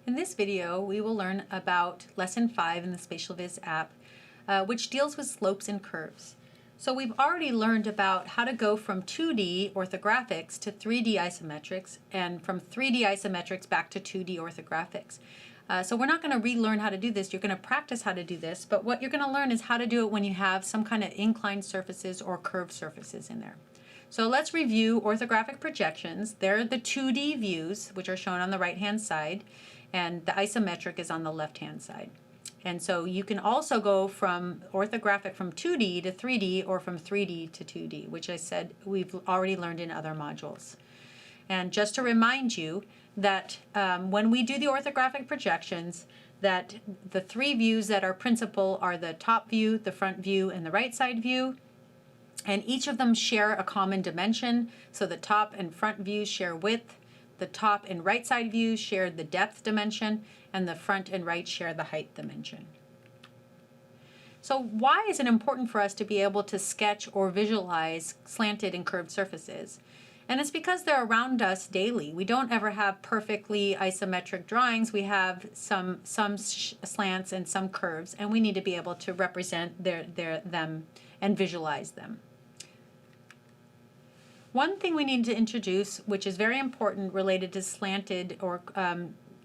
In this video, we will learn about Lesson 5 in the Spatial Viz app, which deals with slopes and curves. So we've already learned about how to go from 2D orthographics to 3D isometrics, and from 3D isometrics back to 2D orthographics. So we're not going to relearn how to do this. You're going to practice how to do this, but what you're going to learn is how to do it when you have some kind of inclined surfaces or curved surfaces in there. So let's review orthographic projections. They're the 2D views, which are shown on the right-hand side, and the isometric is on the left-hand side. And so you can also go from orthographic from 2D to 3D or from 3D to 2D, which I said we've already learned in other modules. And just to remind you that when we do the orthographic projections, that the three views that are principal are the top view, the front view, and the right side view. And each of them share a common dimension. So the top and front views share width, the top and right side views share the depth dimension, and the front and right share the height dimension. So why is it important for us to be able to sketch or visualize slanted and curved surfaces? And it's because they're around us daily. We don't ever have perfectly isometric drawings. We have some slants and some curves, and we need to be able to represent them and visualize them. One thing we need to introduce, which is very important related to slanted or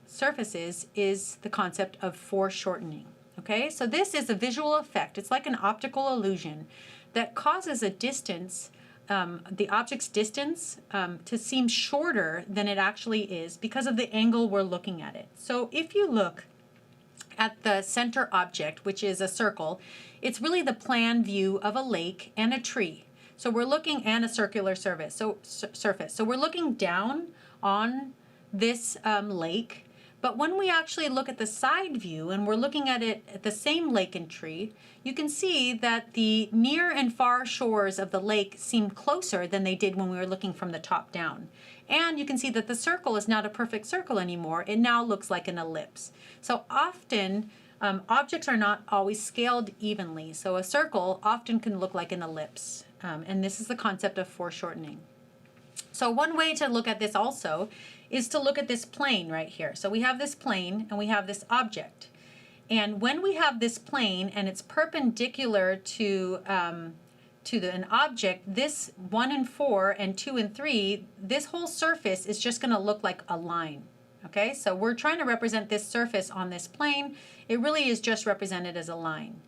surfaces, is the concept of foreshortening. Okay, so this is a visual effect. It's like an optical illusion that causes a distance, the object's distance, to seem shorter than it actually is because of the angle we're looking at it. So if you look at the center object, which is a circle, it's really the plan view of a lake and a tree. So we're looking at a circular surface. So we're looking down on this lake, but when we actually look at the side view and we're looking at it at the same lake and tree, you can see that the near and far shores of the lake seem closer than they did when we were looking from the top down. And you can see that the circle is not a perfect circle anymore. It now looks like an ellipse. So often, objects are not always scaled evenly. So a circle often can look like an ellipse. And this is the concept of foreshortening. So one way to look at this also is to look at this plane right here. So we have this plane and we have this object. And when we have this plane and it's perpendicular to an object, this 1 and 4 and 2 and 3, this whole surface is just going to look like a line. Okay, so we're trying to represent this surface on this plane. It really is just represented as a line.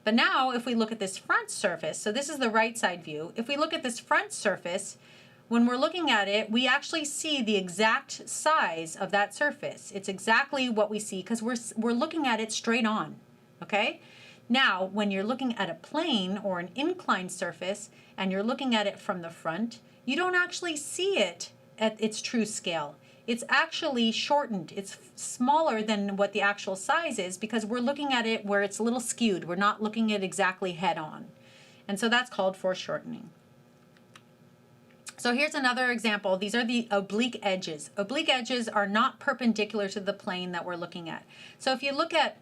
But now if we look at this front surface, so this is the right side view, if we look at this front surface, when we're looking at it, we actually see the exact size of that surface. It's exactly what we see because we're looking at it straight on, okay? Now, when you're looking at a plane or an inclined surface and you're looking at it from the front, you don't actually see it at its true scale. It's actually shortened. It's smaller than what the actual size is because we're looking at it where it's a little skewed. We're not looking at it exactly head on. And so that's called foreshortening. So here's another example. These are the oblique edges. Oblique edges are not perpendicular to the plane that we're looking at. So if you look at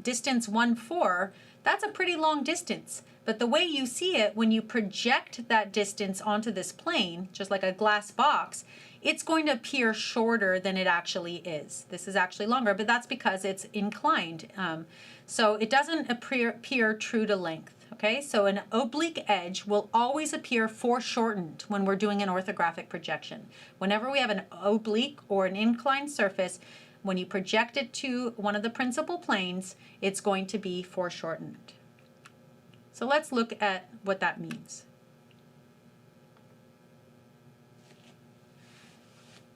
distance 1, 4, that's a pretty long distance. But the way you see it, when you project that distance onto this plane, just like a glass box, it's going to appear shorter than it actually is. This is actually longer, but that's because it's inclined. So it doesn't appear true to length. Okay, so an oblique edge will always appear foreshortened when we're doing an orthographic projection. Whenever we have an oblique or an inclined surface, when you project it to one of the principal planes, it's going to be foreshortened. So let's look at what that means.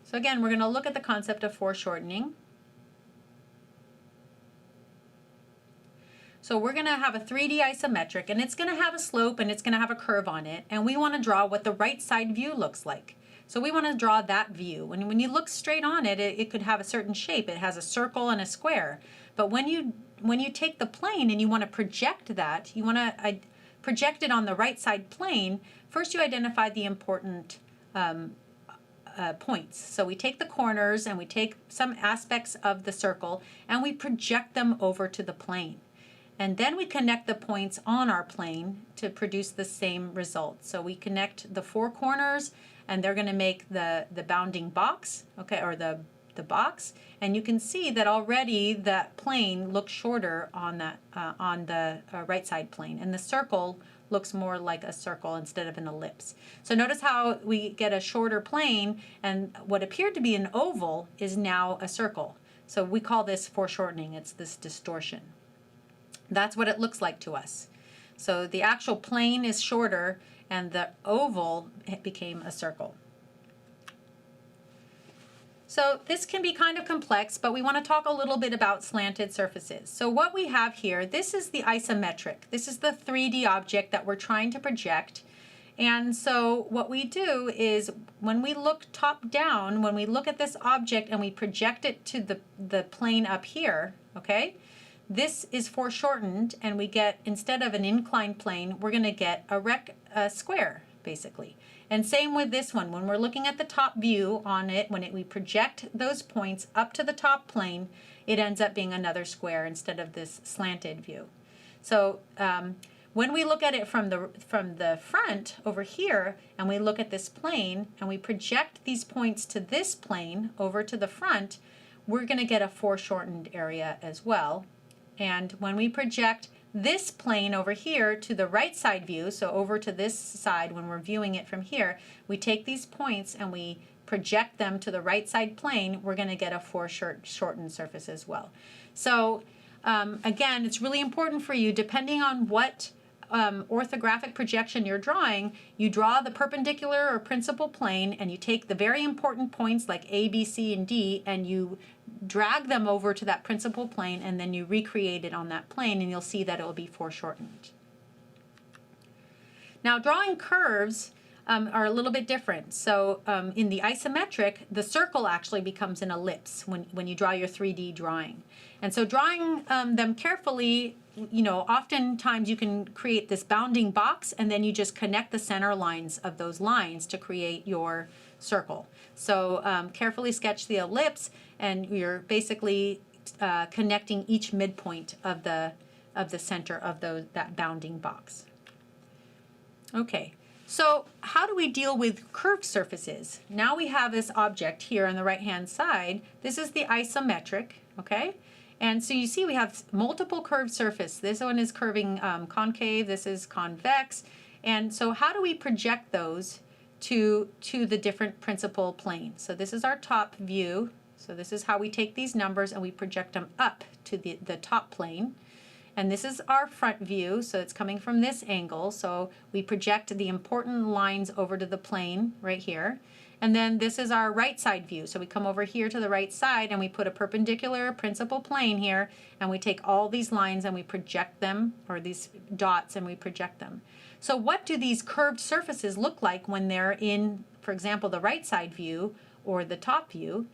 So again, we're going to look at the concept of foreshortening. So we're going to have a 3D isometric, and it's going to have a slope and it's going to have a curve on it, and we want to draw what the right side view looks like. So we want to draw that view. And when you look straight on it, it could have a certain shape. It has a circle and a square. But when you take the plane and you want to project that, you want to project it on the right side plane, first you identify the important points. So we take the corners and we take some aspects of the circle and we project them over to the plane. And then we connect the points on our plane to produce the same result. So we connect the 4 corners and they're going to make the bounding box, okay, or the the box, and you can see that already that plane looks shorter on that on the right side plane, and the circle looks more like a circle instead of an ellipse. So notice how we get a shorter plane, and what appeared to be an oval is now a circle. So we call this foreshortening. It's this distortion. That's what it looks like to us. So the actual plane is shorter, and the oval became a circle. So this can be kind of complex, but we want to talk a little bit about slanted surfaces. So what we have here, this is the isometric. This is the 3D object that we're trying to project. And so what we do is when we look top down, when we look at this object and we project it to the plane up here, okay, this is foreshortened, and we get, instead of an inclined plane, we're going to get a square, basically. And same with this one. When we're looking at the top view on it, when we project those points up to the top plane, it ends up being another square instead of this slanted view. So when we look at it from the front over here, and we look at this plane, and we project these points to this plane over to the front, we're going to get a foreshortened area as well. And when we project this plane over here to the right side view, so over to this side when we're viewing it from here, we take these points and we project them to the right side plane, we're going to get a foreshortened surface as well. So again, it's really important for you, depending on what orthographic projection you're drawing, you draw the perpendicular or principal plane, and you take the very important points like A, B, C, and D, and you drag them over to that principal plane, and then you recreate it on that plane, and you'll see that it will be foreshortened. Now, drawing curves are a little bit different. So in the isometric, the circle actually becomes an ellipse when you draw your 3D drawing. And so drawing them carefully, you know, oftentimes you can create this bounding box, and then you just connect the center lines of those lines to create your circle. So carefully sketch the ellipse, and you're basically connecting each midpoint of the center of that bounding box. Okay, so how do we deal with curved surfaces? Now we have this object here on the right-hand side. This is the isometric, okay? And so you see we have multiple curved surface. This one is curving concave, this is convex. And so how do we project those to the different principal planes? So this is our top view. So this is how we take these numbers and we project them up to the top plane. And this is our front view, so it's coming from this angle. So we project the important lines over to the plane right here. And then this is our right side view. So we come over here to the right side and we put a perpendicular principal plane here, and we take all these lines and we project them, or these dots, and we project them. So what do these curved surfaces look like when they're in, for example, the right side view or the top view?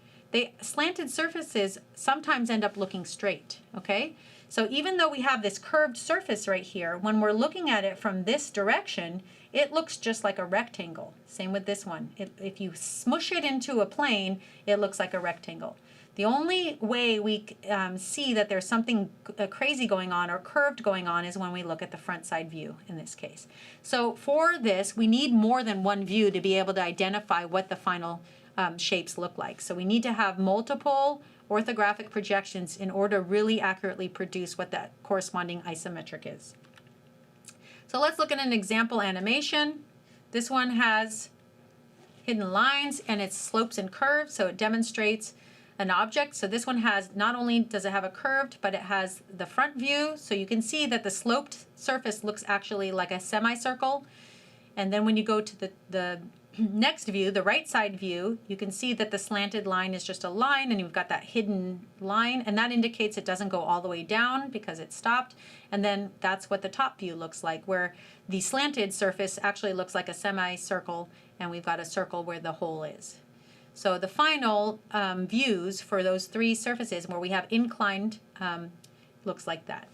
Slanted surfaces sometimes end up looking straight, okay? So even though we have this curved surface right here, when we're looking at it from this direction, it looks just like a rectangle. Same with this one. If you smush it into a plane, it looks like a rectangle. The only way we see that there's something crazy going on or curved going on is when we look at the front side view in this case. So for this, we need more than one view to be able to identify what the final shapes look like. So we need to have multiple orthographic projections in order to really accurately produce what that corresponding isometric is. So let's look at an example animation. This one has hidden lines and its slopes and curves, so it demonstrates an object. So this one has, not only does it have a curved, but it has the front view, so you can see that the sloped surface looks actually like a semicircle. And then when you go to the next view, the right side view, you can see that the slanted line is just a line, and you've got that hidden line, and that indicates it doesn't go all the way down because it stopped. And then that's what the top view looks like, where the slanted surface actually looks like a semicircle, and we've got a circle where the hole is. So the final views for those three surfaces where we have inclined looks like that.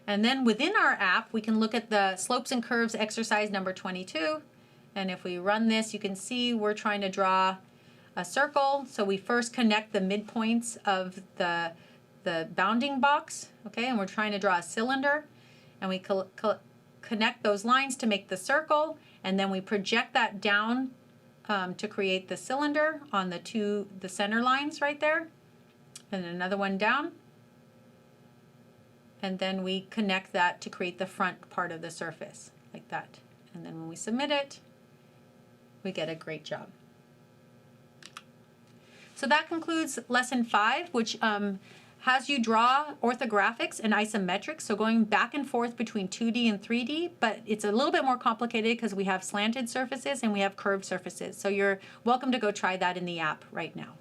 And then within our app, we can look at the slopes and curves exercise number 22. And if we run this, you can see we're trying to draw a circle. So we first connect the midpoints of the bounding box, okay? And we're trying to draw a cylinder. And we connect those lines to make the circle. And then we project that down to create the cylinder on the center lines right there, and another one down. And then we connect that to create the front part of the surface, like that. And then when we submit it, we get a great job. So that concludes lesson 5, which has you draw orthographics and isometrics, so going back and forth between 2D and 3D, but it's a little bit more complicated because we have slanted surfaces and we have curved surfaces. So you're welcome to go try that in the app right now.